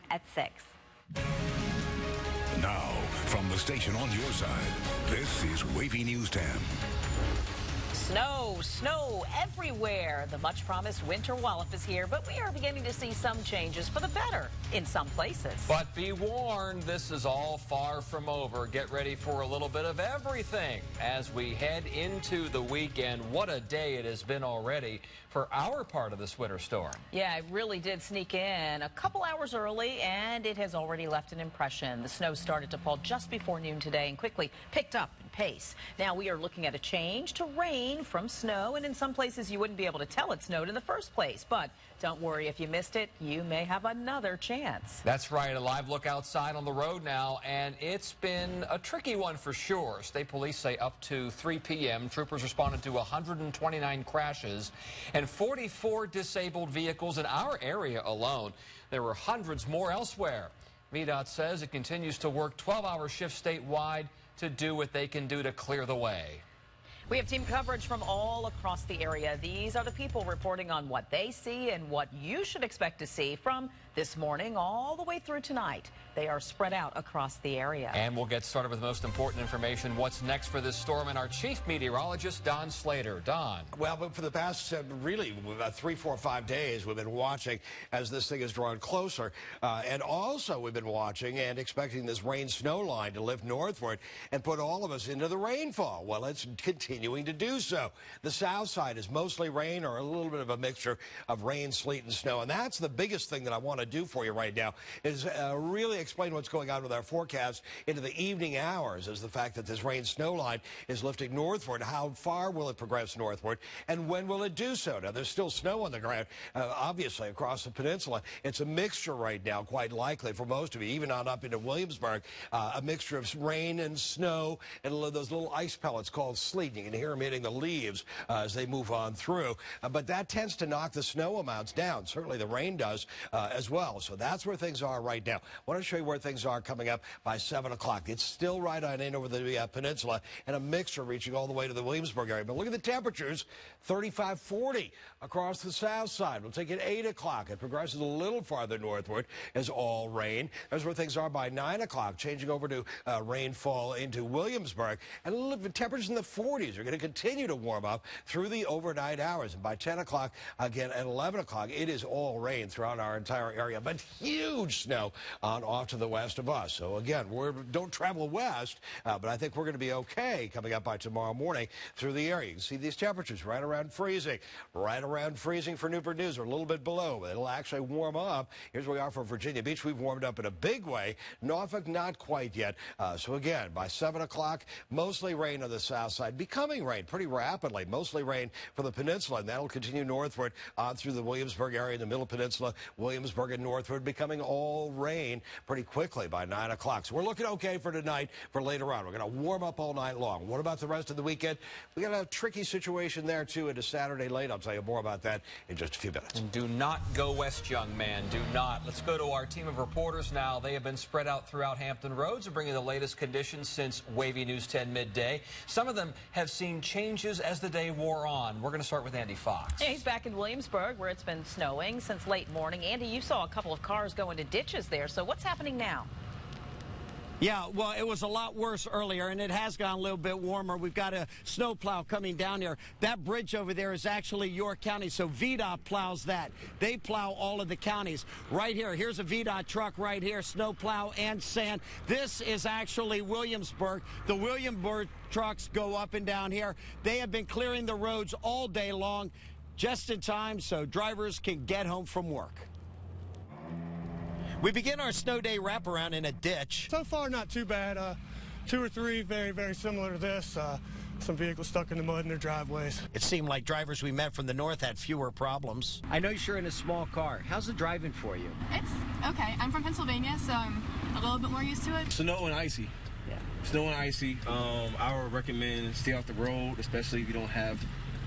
at 6. Now, from the station on your side, this is WAVY News 10. Snow everywhere. The much-promised winter wallop is here, but we are beginning to see some changes for the better in some places. But be warned, this is all far from over. Get ready for a little bit of everything as we head into the weekend. What a day it has been already for our part of this winter storm. Yeah, it really did sneak in a couple hours early, and it has already left an impression. The snow started to fall just before noon today and quickly picked up in pace. Now we are looking at a change to rain from snow, and in some places you wouldn't be able to tell it snowed in the first place. But don't worry, if you missed it, you may have another chance. That's right. A live look outside on the road now, and it's been a tricky one for sure. State police say up to 3 p.m. troopers responded to 129 crashes and 44 disabled vehicles in our area alone. There were hundreds more elsewhere. VDOT says it continues to work 12-hour shifts statewide to do what they can do to clear the way. We have team coverage from all across the area. These are the people reporting on what they see and what you should expect to see from this morning all the way through tonight. They are spread out across the area. And we'll get started with the most important information. What's next for this storm? And our chief meteorologist, Don Slater. Don. Well, but for the past really 3, 4, 5 days, we've been watching as this thing is drawing closer. And also we've been watching and expecting this rain-snow line to lift northward and put all of us into the rainfall. Well, it's continuing to do so. The south side is mostly rain or a little bit of a mixture of rain, sleet, and snow. And that's the biggest thing that I want to do for you right now is really explain what's going on with our forecast into the evening hours, is the fact that this rain-snow line is lifting northward. How far will it progress northward, and when will it do so? Now, there's still snow on the ground, obviously, across the peninsula. It's a mixture right now, quite likely, for most of you, even on up into Williamsburg, a mixture of rain and snow and those little ice pellets called sleet. You can hear them hitting the leaves as they move on through. But that tends to knock the snow amounts down. Certainly the rain does as well. So that's where things are right now. I want to show you where things are coming up by 7 o'clock. It's still right on in over the peninsula, and a mixture reaching all the way to the Williamsburg area. But look at the temperatures, 35, 40 across the south side. We'll take it 8 o'clock. It progresses a little farther northward as all rain. There's where things are by 9 o'clock, changing over to rainfall into Williamsburg. And look, the temperatures in the 40s are going to continue to warm up through the overnight hours. And by 10 o'clock, again at 11 o'clock, it is all rain throughout our entire area, but huge snow on off to the west of us. So again, don't travel west, but I think we're going to be okay coming up by tomorrow morning through the area. You can see these temperatures right around freezing for Newport News, or a little bit below. It'll actually warm up. Here's where we are for Virginia Beach. We've warmed up in a big way. Norfolk, not quite yet. So again, by 7 o'clock, mostly rain on the south side, becoming rain pretty rapidly. Mostly rain for the peninsula, and that'll continue northward on through the Williamsburg area, the middle peninsula, Williamsburg and northward, becoming all rain pretty quickly by 9 o'clock. So we're looking okay for tonight. For later on, we're going to warm up all night long. What about the rest of the weekend? We got a tricky situation there too into Saturday late. I'll tell you more about that in just a few minutes. And do not go west, young man. Do not. Let's go to our team of reporters now. They have been spread out throughout Hampton Roads and bringing the latest conditions since WAVY News 10 midday. Some of them have seen changes as the day wore on. We're going to start with Andy Fox. Yeah, he's back in Williamsburg, where it's been snowing since late morning. Andy, you saw a couple of cars go into ditches there. So what's happening now? Yeah, well, it was a lot worse earlier, and it has gotten a little bit warmer. We've got a snowplow coming down here. That bridge over there is actually York County, so VDOT plows that. They plow all of the counties. Right here, here's a VDOT truck right here, snowplow and sand. This is actually Williamsburg. The Williamsburg trucks go up and down here. They have been clearing the roads all day long, just in time so drivers can get home from work. We begin our snow day wraparound in a ditch. So far, not too bad. 2 or 3 very, very similar to this. Some vehicles stuck in the mud in their driveways. It seemed like drivers we met from the north had fewer problems. I know you're in a small car. How's the driving for you? It's okay. I'm from Pennsylvania, so I'm a little bit more used to it. Snow and icy. Yeah. Snow and icy. I would recommend stay off the road, especially if you don't have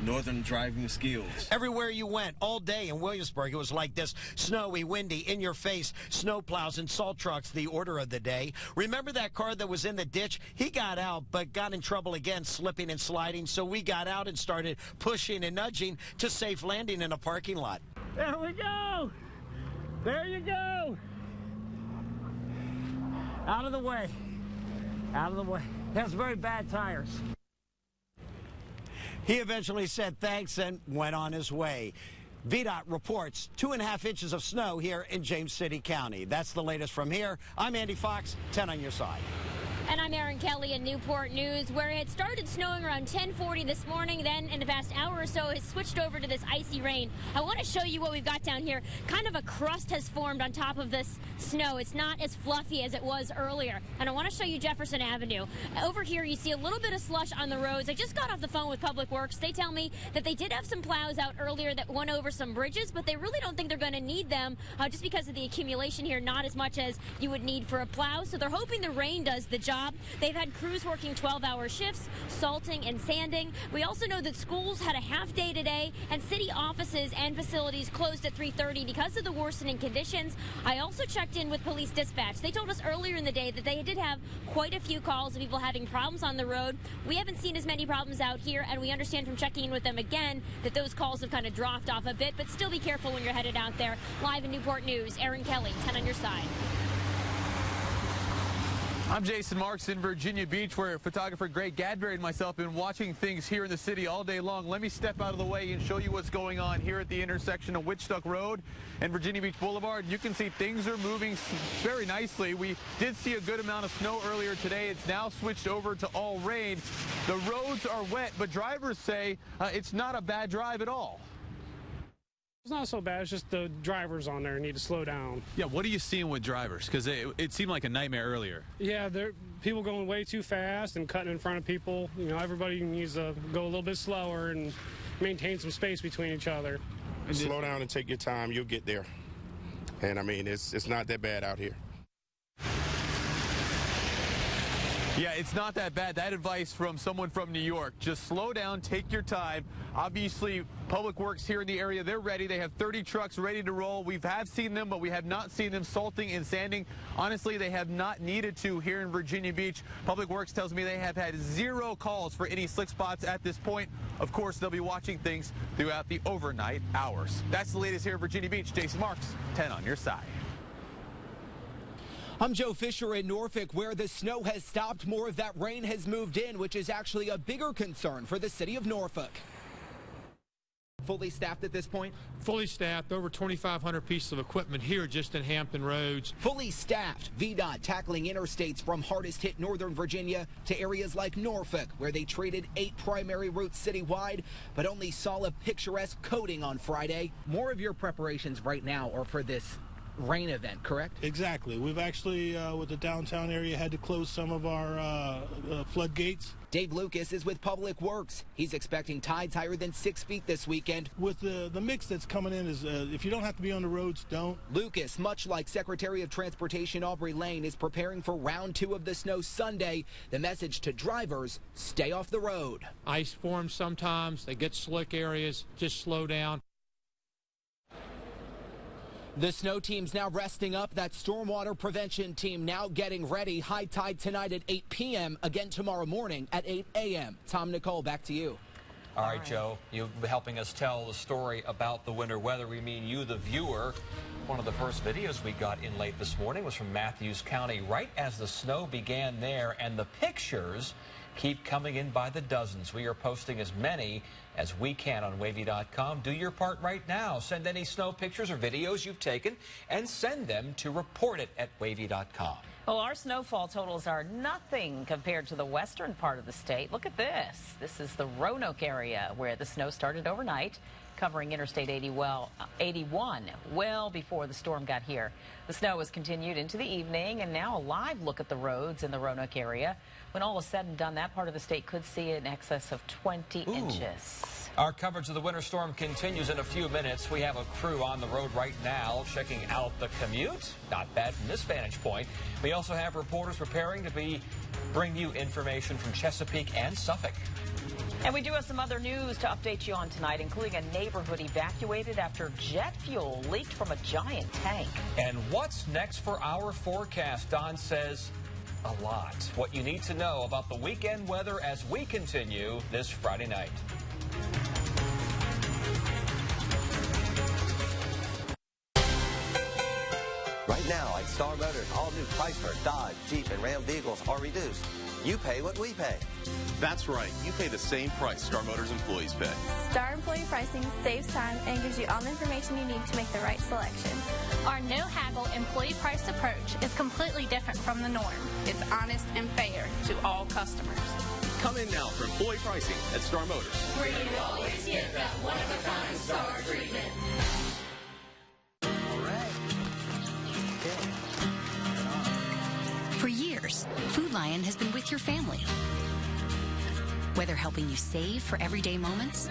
northern driving skills. Everywhere you went, all day in Williamsburg, it was like this. Snowy, windy, in your face, snow plows and salt trucks, the order of the day. Remember that car that was in the ditch? He got out, but got in trouble again, slipping and sliding. So we got out and started pushing and nudging to safe landing in a parking lot. There we go. There you go. Out of the way. Out of the way. He has very bad tires. He eventually said thanks and went on his way. VDOT reports 2.5 inches of snow here in James City County. That's the latest from here. I'm Andy Fox, 10 on your side. And I'm Erin Kelly in Newport News, where it started snowing around 10:40 this morning. Then in the past hour or so, it's switched over to this icy rain. I want to show you what we've got down here. Kind of a crust has formed on top of this snow. It's not as fluffy as it was earlier. And I want to show you Jefferson Avenue. Over here, you see a little bit of slush on the roads. I just got off the phone with Public Works. They tell me that they did have some plows out earlier that went over some bridges, but they really don't think they're going to need them just because of the accumulation here, not as much as you would need for a plow. So they're hoping the rain does the job. They've had crews working 12-hour shifts, salting and sanding. We also know that schools had a half day today, and city offices and facilities closed at 3:30 because of the worsening conditions. I also checked in with police dispatch. They told us earlier in the day that they did have quite a few calls of people having problems on the road. We haven't seen as many problems out here, and we understand from checking in with them again that those calls have kind of dropped off a bit, but still be careful when you're headed out there. Live in Newport News, Erin Kelly, 10 on your side. I'm Jason Marks in Virginia Beach, where photographer Greg Gadberry and myself have been watching things here in the city all day long. Let me step out of the way and show you what's going on here at the intersection of Wichita Road and Virginia Beach Boulevard. You can see things are moving very nicely. We did see a good amount of snow earlier today. It's now switched over to all rain. The roads are wet, but drivers say it's not a bad drive at all. It's not so bad. It's just the drivers on there need to slow down. Yeah, what are you seeing with drivers? Because it seemed like a nightmare earlier. Yeah, people going way too fast and cutting in front of people. You know, everybody needs to go a little bit slower and maintain some space between each other. Slow down and take your time. You'll get there. And, I mean, it's not that bad out here. Yeah, it's not that bad. That advice from someone from New York. Just slow down, take your time. Obviously, Public Works here in the area, they're ready. They have 30 trucks ready to roll. We have seen them, but we have not seen them salting and sanding. Honestly, they have not needed to here in Virginia Beach. Public Works tells me they have had 0 calls for any slick spots at this point. Of course, they'll be watching things throughout the overnight hours. That's the latest here in Virginia Beach. Jason Marks, 10 on your side. I'm Joe Fisher in Norfolk, where the snow has stopped. More of that rain has moved in, which is actually a bigger concern for the city of Norfolk. Fully staffed at this point? Fully staffed, over 2,500 pieces of equipment here just in Hampton Roads. Fully staffed. VDOT tackling interstates from hardest hit northern Virginia to areas like Norfolk, where they treated 8 primary routes citywide, but only saw a picturesque coating on Friday. More of your preparations right now are for this rain event, correct? Exactly. We've actually, with the downtown area, had to close some of our floodgates. Dave Lucas is with Public Works. He's expecting tides higher than 6 feet this weekend. With the mix that's coming in, is if you don't have to be on the roads, don't. Lucas, much like Secretary of Transportation Aubrey Lane, is preparing for round 2 of the snow Sunday. The message to drivers, stay off the road. Ice forms sometimes. They get slick areas. Just slow down. The snow team's now resting up. That stormwater prevention team now getting ready. High tide tonight at 8 p.m. Again tomorrow morning at 8 a.m. Tom, Nicole, back to you. All right, Joe, you're helping us tell the story about the winter weather. We mean you, the viewer. One of the first videos we got in late this morning was from Matthews County, right as the snow began there, and the pictures keep coming in by the dozens. We are posting as many as we can on WAVY.com. Do your part right now. Send any snow pictures or videos you've taken and send them to reportit@WAVY.com. Well, our snowfall totals are nothing compared to the western part of the state. Look at this. This is the Roanoke area where the snow started overnight, covering Interstate 81 well before the storm got here. The snow has continued into the evening, and now a live look at the roads in the Roanoke area. When all is said and done, that part of the state could see in excess of 20 inches. Our coverage of the winter storm continues in a few minutes. We have a crew on the road right now checking out the commute. Not bad from this vantage point. We also have reporters preparing to bring you information from Chesapeake and Suffolk. And we do have some other news to update you on tonight, including a neighborhood evacuated after jet fuel leaked from a giant tank. And what's next for our forecast? Don says a lot. What you need to know about the weekend weather as we continue this Friday night. Right now, at Star Motors, all new Chrysler, Dodge, Jeep, and Ram vehicles are reduced. You pay what we pay. That's right. You pay the same price Star Motors employees pay. Star employee pricing saves time and gives you all the information you need to make the right selection. Our no-haggle employee price approach is completely different from the norm. It's honest and fair to all customers. Come in now for employee pricing at Star Motors, where you always get that one-of-a-kind Star treatment. For years, Food Lion has been with your family. Whether helping you save for everyday moments,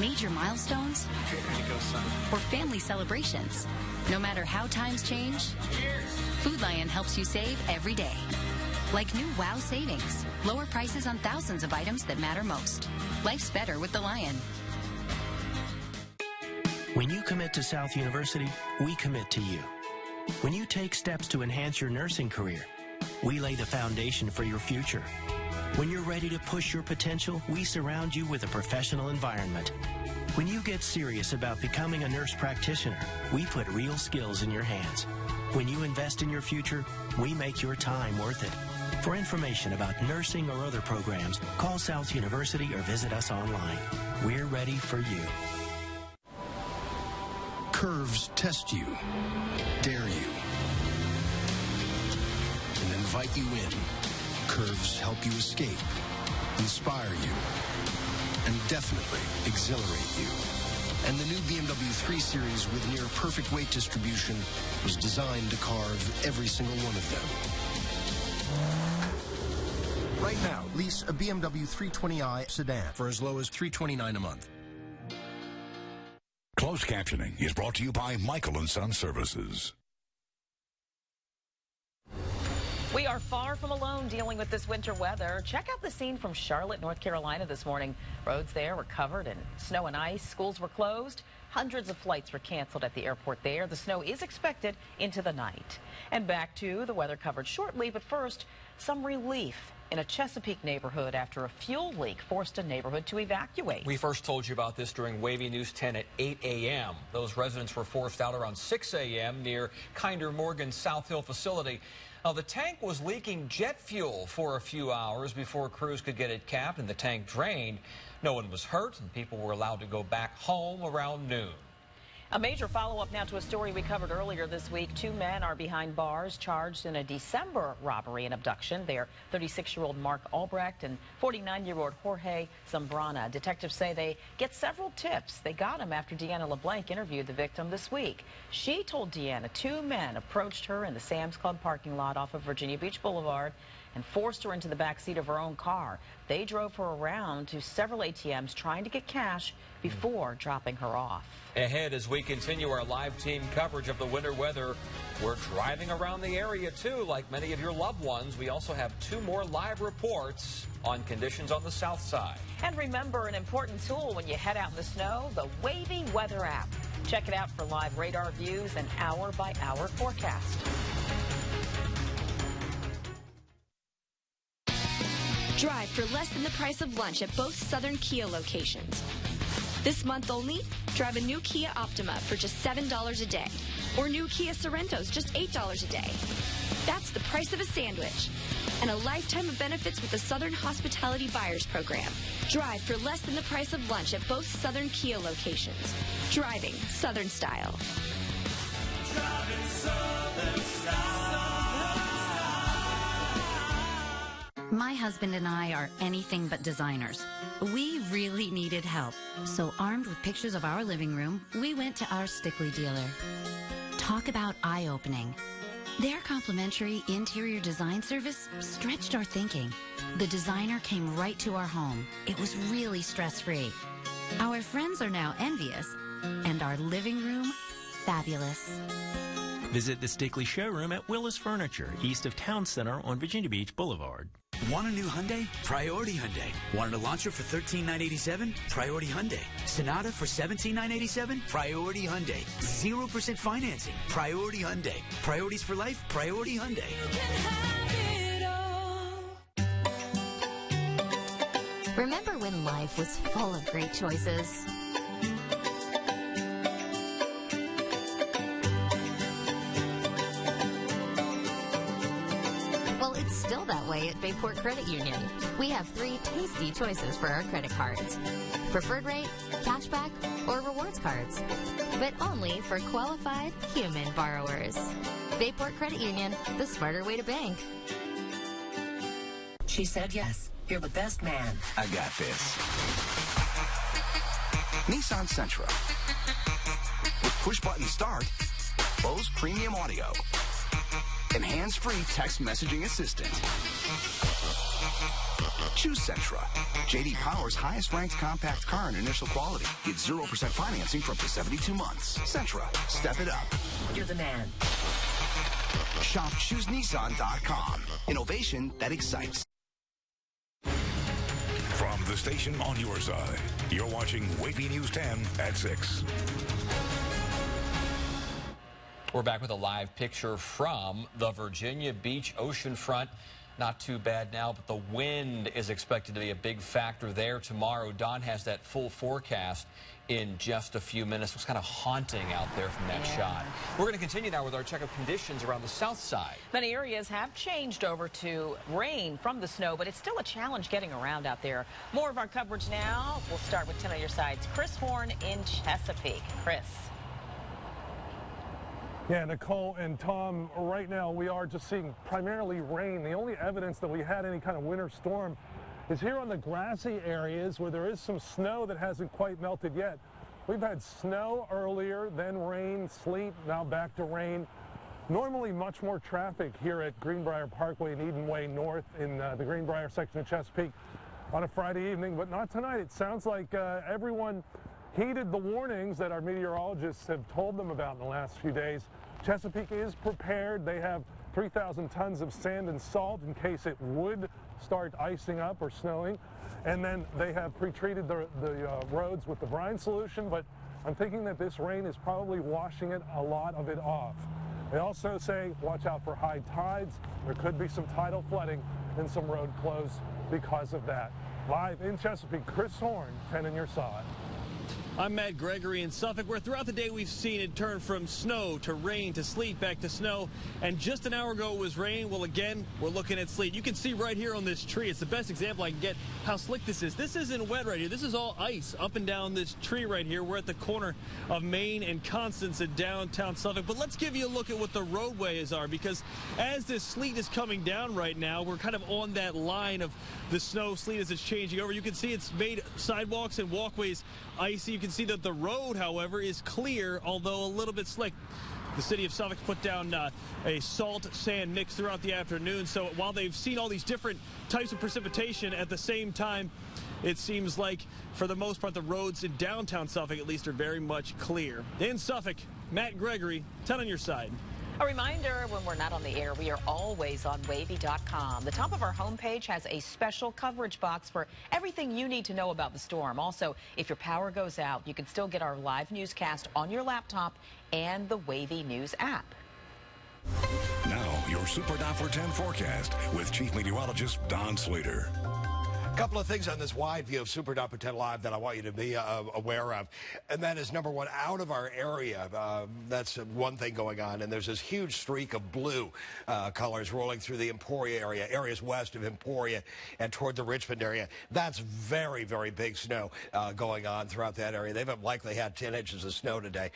major milestones, or family celebrations, no matter how times change, Food Lion helps you save every day. Like new WOW savings, lower prices on thousands of items that matter most. Life's better with the Lion. When you commit to South University, we commit to you. When you take steps to enhance your nursing career, we lay the foundation for your future. When you're ready to push your potential, we surround you with a professional environment. When you get serious about becoming a nurse practitioner, we put real skills in your hands. When you invest in your future, we make your time worth it. For information about nursing or other programs, call South University or visit us online. We're ready for you. Curves test you, dare you, and invite you in. Curves help you escape, inspire you, and definitely exhilarate you. And the new BMW 3 Series with near perfect weight distribution was designed to carve every single one of them. Right now, lease a BMW 320i sedan for as low as $329 a month. Closed captioning is brought to you by Michael & Son Services. We are far from alone dealing with this winter weather. Check out the scene from Charlotte, North Carolina this morning. Roads there were covered in snow and ice. Schools were closed. Hundreds of flights were canceled at the airport there. The snow is expected into the night. And back to the weather covered shortly, but first, some relief in a Chesapeake neighborhood after a fuel leak forced a neighborhood to evacuate. We first told you about this during WAVY News 10 at 8 a.m. Those residents were forced out around 6 a.m. near Kinder Morgan's South Hill facility. Now, the tank was leaking jet fuel for a few hours before crews could get it capped and the tank drained. No one was hurt, and people were allowed to go back home around noon. A major follow-up now to a story we covered earlier this week. Two men are behind bars charged in a December robbery and abduction. They are 36-year-old Mark Albrecht and 49-year-old Jorge Zambrana. Detectives say they get several tips. They got them after Deanna LeBlanc interviewed the victim this week. She told Deanna two men approached her in the Sam's Club parking lot off of Virginia Beach Boulevard and forced her into the back seat of her own car. They drove her around to several ATMs trying to get cash before dropping her off. Ahead, as we continue our live team coverage of the winter weather, we're driving around the area too, like many of your loved ones. We also have two more live reports on conditions on the south side. And remember, an important tool when you head out in the snow, the WAVY weather app. Check it out for live radar views and hour-by-hour forecast. Drive for less than the price of lunch at both Southern Kia locations. This month only, drive a new Kia Optima for just $7 a day, or new Kia Sorrentos just $8 a day. That's the price of a sandwich, and a lifetime of benefits with the Southern Hospitality Buyers Program. Drive for less than the price of lunch at both Southern Kia locations. Driving Southern style. Driving Southern style. My husband and I are anything but designers. We really needed help. So armed with pictures of our living room, we went to our Stickley dealer. Talk about eye-opening. Their complimentary interior design service stretched our thinking. The designer came right to our home. It was really stress-free. Our friends are now envious, and our living room, fabulous. Visit the Stickley showroom at Willis Furniture, east of Town Center on Virginia Beach Boulevard. Want a new Hyundai? Priority Hyundai. Wanted a Launcher for $13,987? Priority Hyundai. Sonata for $17,987? Priority Hyundai. 0% financing. Priority Hyundai. Priorities for life? Priority Hyundai. Remember when life was full of great choices? feel that way at Bayport Credit Union. We have 3 tasty choices for our credit cards. Preferred rate, cashback, or rewards cards. But only for qualified human borrowers. Bayport Credit Union, the smarter way to bank. She said yes. You're the best man. I got this. Nissan Sentra. With push-button start, Bose Premium Audio, and hands-free text messaging assistant. Choose Sentra, J.D. Power's highest-ranked compact car in initial quality. Get 0% financing for up to 72 months. Sentra, step it up. You're the man. Shop ChooseNissan.com. Innovation that excites. From the station on your side, you're watching WAVY News 10 at 6. We're back with a live picture from the Virginia Beach oceanfront. Not too bad now, but the wind is expected to be a big factor there tomorrow. Don has that full forecast in just a few minutes. It's kind of haunting out there from that shot. We're going to continue now with our check of conditions around the south side. Many areas have changed over to rain from the snow, but it's still a challenge getting around out there. More of our coverage now. We'll start with 10 on your sides. Chris Horn in Chesapeake. Chris. Yeah, Nicole and Tom, right now we are just seeing primarily rain. The only evidence that we had any kind of winter storm is here on the grassy areas where there is some snow that hasn't quite melted yet. We've had snow earlier, then rain, sleet, now back to rain. Normally much more traffic here at Greenbrier Parkway and Edenway North in the Greenbrier section of Chesapeake on a Friday evening, but not tonight. It sounds like everyone heeded the warnings that our meteorologists have told them about in the last few days. Chesapeake is prepared. They have 3,000 tons of sand and salt in case it would start icing up or snowing. And then they have pre-treated the roads with the brine solution, but I'm thinking that this rain is probably washing a lot of it off. They also say watch out for high tides. There could be some tidal flooding and some road closed because of that. Live in Chesapeake, Chris Horn, 10 on your side. I'm Matt Gregory in Suffolk, where throughout the day we've seen it turn from snow to rain to sleet back to snow. And just an hour ago it was rain. Well, again, we're looking at sleet. You can see right here on this tree, it's the best example I can get how slick this is. This isn't wet right here. This is all ice up and down this tree right here. We're at the corner of Main and Constance in downtown Suffolk. But let's give you a look at what the roadways are, because as this sleet is coming down right now, we're kind of on that line of the snow sleet as it's changing over. You can see it's made sidewalks and walkways icy. You can see that the road, however, is clear, although a little bit slick. The city of Suffolk put down a salt sand mix throughout the afternoon. So while they've seen all these different types of precipitation at the same time, it seems like for the most part the roads in downtown Suffolk at least are very much clear. In Suffolk, Matt Gregory, 10 on your side. A reminder, when we're not on the air, we are always on WAVY.com. The top of our homepage has a special coverage box for everything you need to know about the storm. Also, if your power goes out, you can still get our live newscast on your laptop and the WAVY News app. Now, your Super Doppler 10 forecast with Chief Meteorologist Don Slater. A couple of things on this wide view of Super Doppler 10 Live that I want you to be aware of. And that is, number one, out of our area. That's one thing going on. And there's this huge streak of blue colors rolling through the Emporia area, areas west of Emporia and toward the Richmond area. That's very, very big snow going on throughout that area. They've likely had 10 inches of snow today.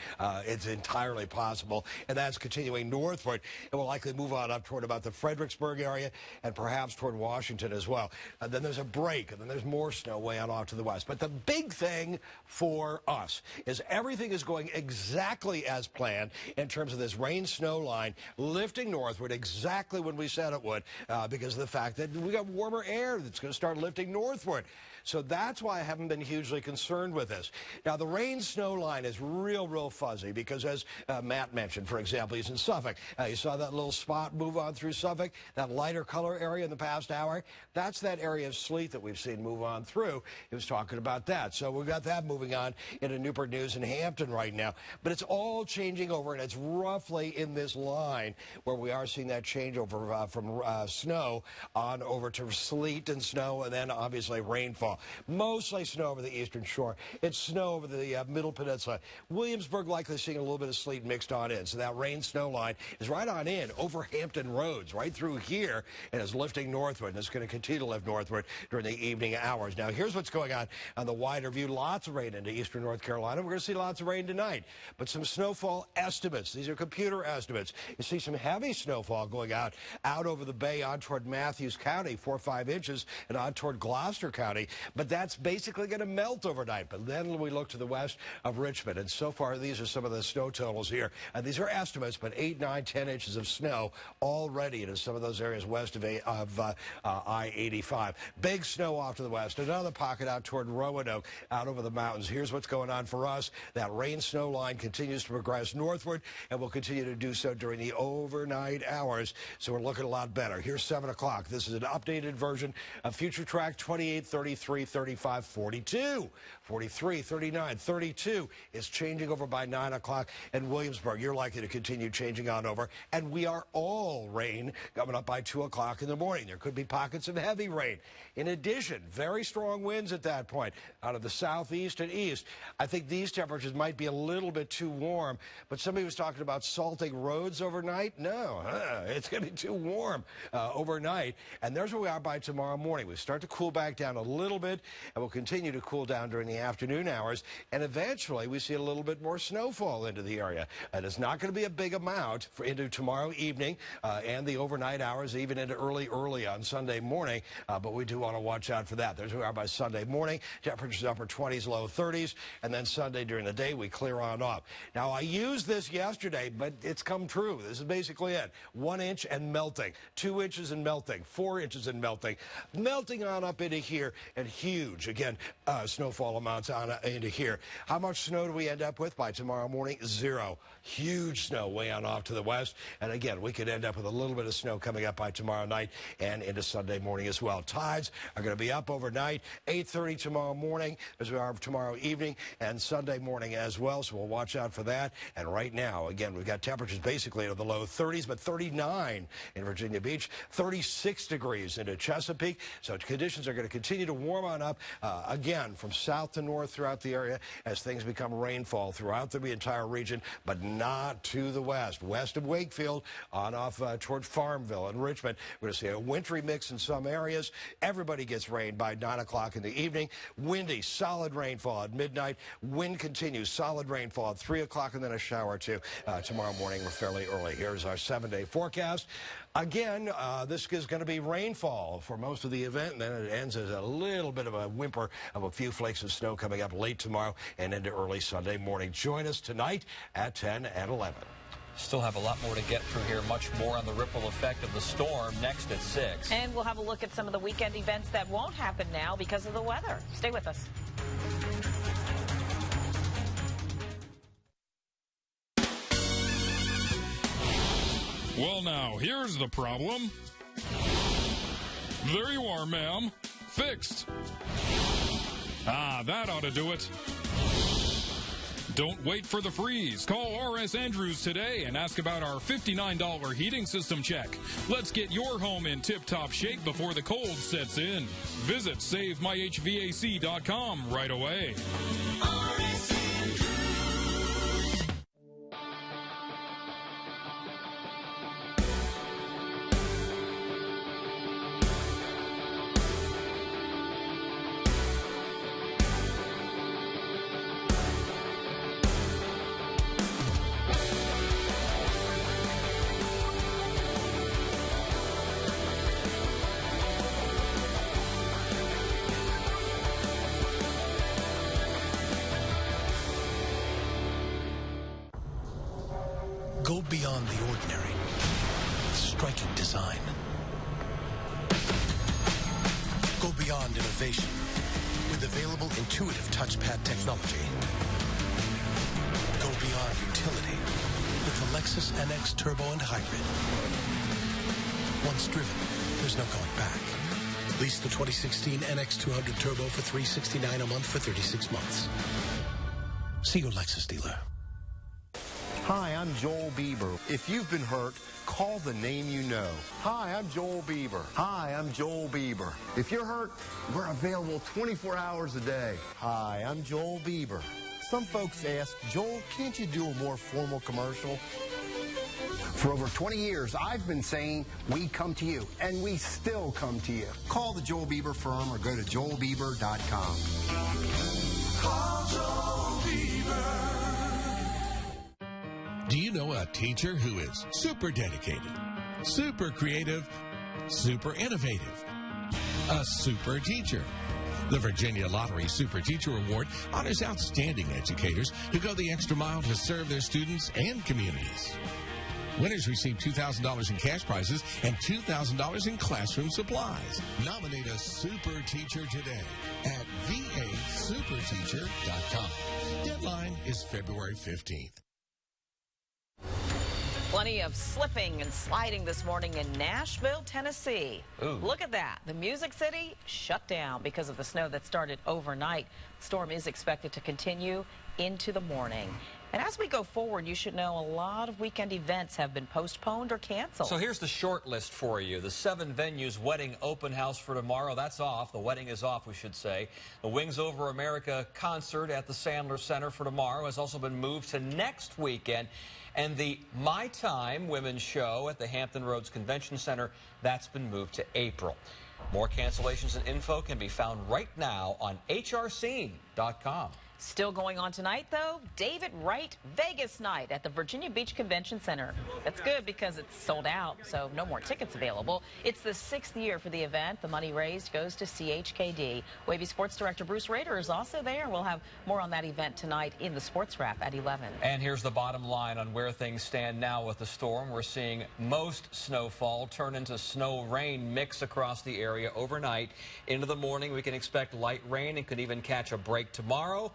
It's entirely possible. And that's continuing northward. It will likely move on up toward about the Fredericksburg area and perhaps toward Washington as well. Then there's a break. And then there's more snow way on off to the west. But the big thing for us is everything is going exactly as planned in terms of this rain-snow line lifting northward exactly when we said it would because of the fact that we got warmer air that's going to start lifting northward. So that's why I haven't been hugely concerned with this. Now, the rain-snow line is real fuzzy because, as Matt mentioned, for example, he's in Suffolk. You saw that little spot move on through Suffolk, that lighter color area in the past hour. That's that area of sleet that we've seen move on through. He was talking about that. So we've got that moving on into Newport News and Hampton right now. But it's all changing over, and it's roughly in this line where we are seeing that change over from snow on over to sleet and snow and then obviously rainfall. snowfall. Mostly snow over the eastern shore. It's snow over the middle peninsula. Williamsburg likely seeing a little bit of sleet mixed on in. So that rain-snow line is right on in over Hampton Roads, right through here, and is lifting northward. And it's going to continue to lift northward during the evening hours. Now, here's what's going on the wider view. Lots of rain into eastern North Carolina. We're going to see lots of rain tonight. But some snowfall estimates. These are computer estimates. You see some heavy snowfall going out over the bay on toward Matthews County, 4 or 5 inches, and on toward Gloucester County. But that's basically going to melt overnight. But then we look to the west of Richmond. And so far, these are some of the snow totals here. These are estimates, but 8, 9, 10 inches of snow already into some of those areas west of I-85. Big snow off to the west. Another pocket out toward Roanoke, out over the mountains. Here's what's going on for us. That rain-snow line continues to progress northward and will continue to do so during the overnight hours. So we're looking a lot better. Here's 7 o'clock. This is an updated version of Future Track 28, 33, 35, 42. 43, 39, 32 is changing over by 9 o'clock. And Williamsburg, you're likely to continue changing on over. And we are all rain coming up by 2 o'clock in the morning. There could be pockets of heavy rain. In addition, very strong winds at that point out of the southeast and east. I think these temperatures might be a little bit too warm, but somebody was talking about salting roads overnight. No, it's going to be too warm overnight. And there's where we are by tomorrow morning. We start to cool back down a little bit, and we'll continue to cool down during the afternoon hours. And eventually, we see a little bit more snowfall into the area. And it's not going to be a big amount into tomorrow evening and the overnight hours, even into early on Sunday morning. But we do want to watch out for that. There's where we are by Sunday morning. Temperatures upper 20s, low 30s. And then Sunday during the day, we clear on up. Now, I used this yesterday, but it's come true. This is basically it. 1 inch and melting. 2 inches and melting. 4 inches and melting. Melting on up into here, and huge, again, snowfall amounts on into here. How much snow do we end up with by tomorrow morning? 0. Huge snow way on off to the west. And again, we could end up with a little bit of snow coming up by tomorrow night and into Sunday morning as well. Tides are going to be up overnight, 8:30 tomorrow morning as we are tomorrow evening and Sunday morning as well. So we'll watch out for that. And right now, again, we've got temperatures basically in the low 30s, but 39 in Virginia Beach, 36 degrees into Chesapeake. So conditions are going to continue to warm on up again from south to north throughout the area as things become rainfall throughout the entire region, but not to the west. West of Wakefield on off toward Farmville and Richmond. We're going to see a wintry mix in some areas. Everybody gets rain by 9 o'clock in the evening. Windy, solid rainfall at midnight. Wind continues, solid rainfall at 3 o'clock and then a shower or two tomorrow morning. We're fairly early. Here's our 7-day forecast. Again, this is going to be rainfall for most of the event, and then it ends as a little bit of a whimper of a few flakes of snow coming up late tomorrow and into early Sunday morning. Join us tonight at 10 and 11. Still have a lot more to get through here. Much more on the ripple effect of the storm next at 6. And we'll have a look at some of the weekend events that won't happen now because of the weather. Stay with us. Well, now, here's the problem. There you are, ma'am. Fixed. Ah, that ought to do it. Don't wait for the freeze. Call R.S. Andrews today and ask about our $59 heating system check. Let's get your home in tip-top shape before the cold sets in. Visit SaveMyHVAC.com right away. R.S. Andrews. Go beyond the ordinary with striking design. Go beyond innovation with available intuitive touchpad technology. Go beyond utility with the Lexus NX Turbo and Hybrid. Once driven, there's no going back. Lease the 2016 NX 200 Turbo for $369 a month for 36 months. See your Lexus dealer. Hi, I'm Joel Bieber. If you've been hurt, call the name you know. Hi, I'm Joel Bieber. Hi, I'm Joel Bieber. If you're hurt, we're available 24 hours a day. Hi, I'm Joel Bieber. Some folks ask, Joel, can't you do a more formal commercial? For over 20 years, I've been saying we come to you, and we still come to you. Call the Joel Bieber firm or go to joelbieber.com. Call Joel Bieber. Do you know a teacher who is super dedicated, super creative, super innovative? A super teacher. The Virginia Lottery Super Teacher Award honors outstanding educators who go the extra mile to serve their students and communities. Winners receive $2,000 in cash prizes and $2,000 in classroom supplies. Nominate a super teacher today at vasuperteacher.com. Deadline is February 15th. Plenty of slipping and sliding this morning in Nashville, Tennessee. Ooh. Look at that. The Music City shut down because of the snow that started overnight. The storm is expected to continue into the morning. And as we go forward, you should know a lot of weekend events have been postponed or canceled. So here's the short list for you. The 7 venues wedding open house for tomorrow. That's off. The wedding is off, we should say. The Wings Over America concert at the Sandler Center for tomorrow has also been moved to next weekend. And the My Time women's show at the Hampton Roads Convention Center, that's been moved to April. More cancellations and info can be found right now on hrscene.com. Still going on tonight, though, David Wright Vegas night at the Virginia Beach Convention Center. That's good because it's sold out, so no more tickets available. It's the 6th year for the event. The money raised goes to CHKD. WAVY Sports Director Bruce Rader is also there. We'll have more on that event tonight in the Sports Wrap at 11. And here's the bottom line on where things stand now with the storm. We're seeing most snowfall turn into snow rain mix across the area overnight. Into the morning, we can expect light rain and could even catch a break tomorrow.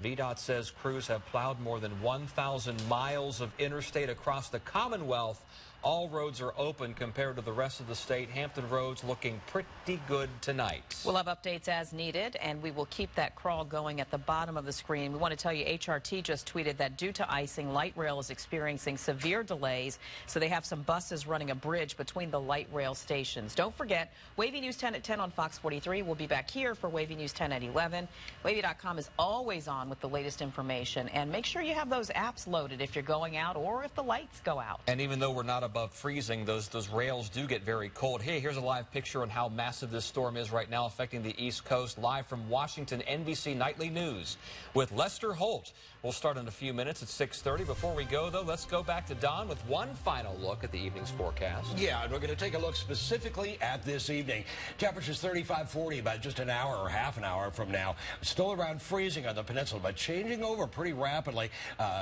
VDOT says crews have plowed more than 1,000 miles of interstate across the Commonwealth. All roads are open compared to the rest of the state. Hampton Roads looking pretty good tonight. We'll have updates as needed, and we will keep that crawl going at the bottom of the screen. We want to tell you HRT just tweeted that due to icing, light rail is experiencing severe delays, so they have some buses running a bridge between the light rail stations. Don't forget, WAVY News 10 at 10 on Fox 43. We'll be back here for WAVY News 10 at 11. WAVY.com is always on with the latest information, and make sure you have those apps loaded if you're going out or if the lights go out. And even though we're not above freezing, those rails do get very cold. Hey, here's a live picture on how massive this storm is right now affecting the East Coast. Live from Washington, NBC Nightly News with Lester Holt. We'll start in a few minutes at 6:30. Before we go, though, let's go back to Don with one final look at the evening's forecast. Yeah, and we're going to take a look specifically at this evening. Temperatures 35-40 about just an hour or half an hour from now. Still around freezing on the peninsula, but changing over pretty rapidly.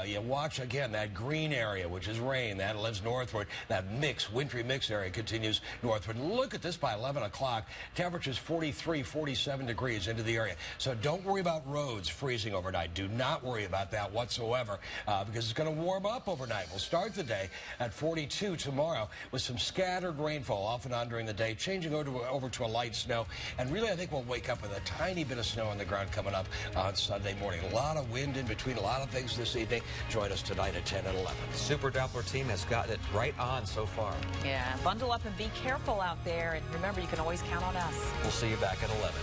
You watch again that green area, which is rain. That lives northward. That wintry mix area continues northward. Look at this by 11 o'clock. Temperatures 43, 47 degrees into the area. So don't worry about roads freezing overnight. Do not worry about that whatsoever because it's going to warm up overnight. We'll start the day at 42 tomorrow with some scattered rainfall off and on during the day, changing over to a light snow. And really, I think we'll wake up with a tiny bit of snow on the ground coming up on Sunday morning. A lot of wind in between, a lot of things this evening. Join us tonight at 10 and 11. The Super Doppler team has gotten it right on so far. Yeah, bundle up and be careful out there. And remember, you can always count on us. We'll see you back at 11.